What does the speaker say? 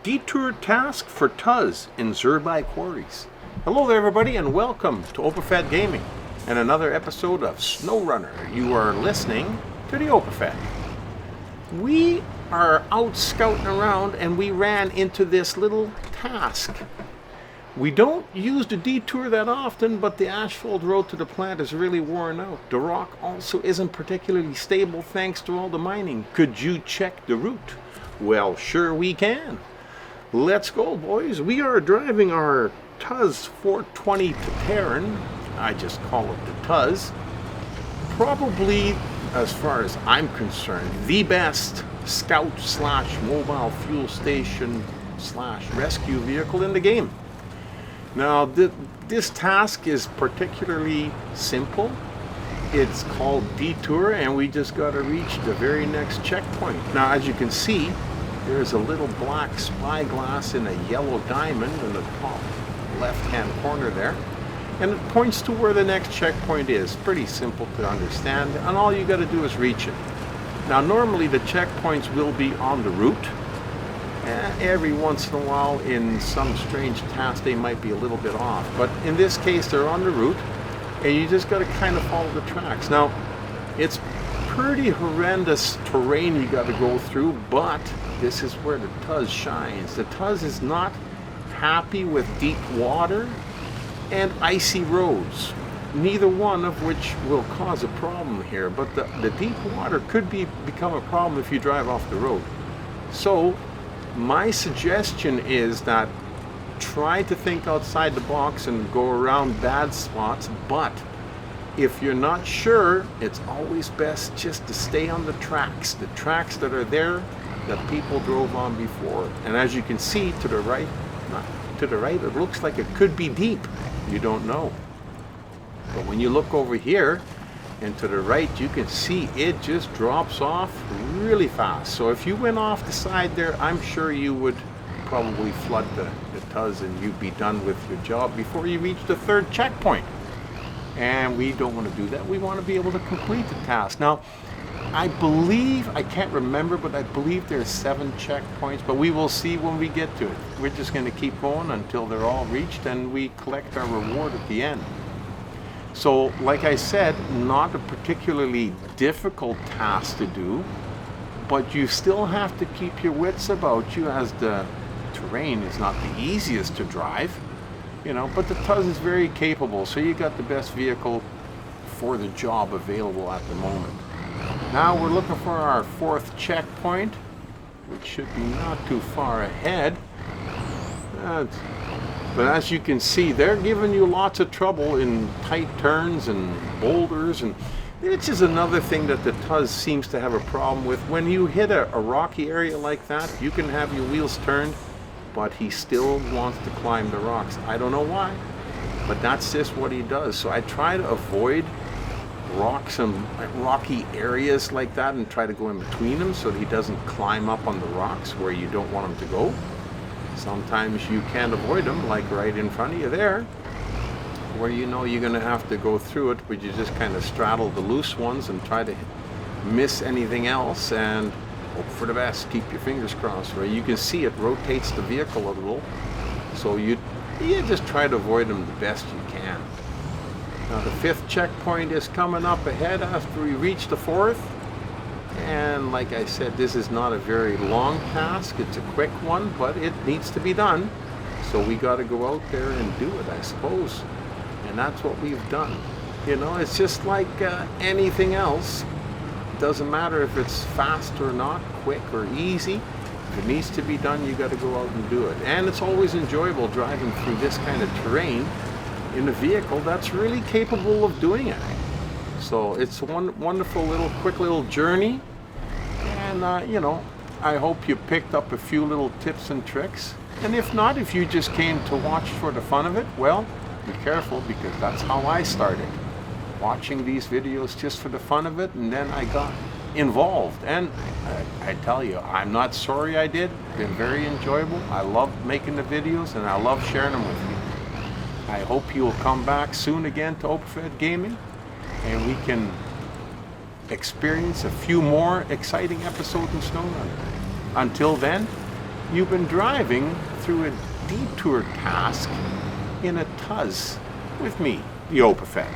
Detour task for Tuz in Zherbai Quarries. Hello there everybody and welcome to OpenFed Gaming and another episode of SnowRunner. You are listening to the OpenFed. We are out scouting around and we ran into this little task. We don't use the detour that often, but the asphalt road to the plant is really worn out. The rock also isn't particularly stable thanks to all the mining. Could you check the route? Well, sure we can. Let's go, boys. We are driving our Tuz 420 Tatarin. I just call it the Tuz. Probably, as far as I'm concerned, the best scout slash mobile fuel station slash rescue vehicle in the game. Now, this task is particularly simple. It's called Detour, and we just got to reach the very next checkpoint. Now, as you can see, there's a little black spyglass in a yellow diamond in the top left-hand corner there. And it points to where the next checkpoint is. Pretty simple to understand, and all you got to do is reach it. Now, normally the checkpoints will be on the route. Every once in a while, in some strange task, they might be a little bit off. But in this case, they're on the route, and you just got to kind of follow the tracks. Now, it's pretty horrendous terrain you got to go through, but this is where the Tuz shines. The Tuz is not happy with deep water and icy roads, neither one of which will cause a problem here. But the deep water could become a problem if you drive off the road. So, my suggestion is that try to think outside the box and go around bad spots, but if you're not sure, it's always best just to stay on the tracks that are there that people drove on before. And as you can see to the right, it looks like it could be deep. You don't know. But when you look over here and to the right, you can see it just drops off really fast. So if you went off the side there, I'm sure you would probably flood the Tuz and you'd be done with your job before you reach the third checkpoint. And we don't want to do that. We want to be able to complete the task. Now, I believe, I can't remember, but I believe there's 7 checkpoints, but we will see when we get to it. We're just going to keep going until they're all reached and we collect our reward at the end. So, like I said, not a particularly difficult task to do, but you still have to keep your wits about you as the terrain is not the easiest to drive, you know, but the Tuz is very capable, so you got the best vehicle for the job available at the moment. Now we're looking for our 4th checkpoint, which should be not too far ahead. But as you can see, they're giving you lots of trouble in tight turns and boulders, and which is another thing that the Tuz seems to have a problem with. When you hit a rocky area like that, you can have your wheels turned, but he still wants to climb the rocks. I don't know why, but that's just what he does. So I try to avoid rocks and rocky areas like that and try to go in between them so that he doesn't climb up on the rocks where you don't want him to go. Sometimes you can't avoid them, like right in front of you there, where you know you're going to have to go through it, but you just kind of straddle the loose ones and try to miss anything else and hope for the best. Keep your fingers crossed. Right? You can see it rotates the vehicle a little, so you just try to avoid them the best you can. Now the 5th checkpoint is coming up ahead after we reach the 4th. And like I said, this is not a very long task. It's a quick one, but it needs to be done. So we got to go out there and do it, I suppose. And that's what we've done. You know, it's just like anything else. It doesn't matter if it's fast or not, quick or easy. If it needs to be done, you got to go out and do it. And it's always enjoyable driving through this kind of terrain in a vehicle that's really capable of doing it. So it's a wonderful little, quick little journey. And, you know, I hope you picked up a few little tips and tricks. And if not, if you just came to watch for the fun of it, well, be careful, because that's how I started. Watching these videos just for the fun of it, and then I got involved. And I tell you, I'm not sorry I did. It's been very enjoyable. I love making the videos, and I love sharing them with you. I hope you'll come back soon again to OpenFed Gaming, and we can experience a few more exciting episodes in SnowRunner. Until then, You've been driving through a detour task in a Tuz with me, the Opafet.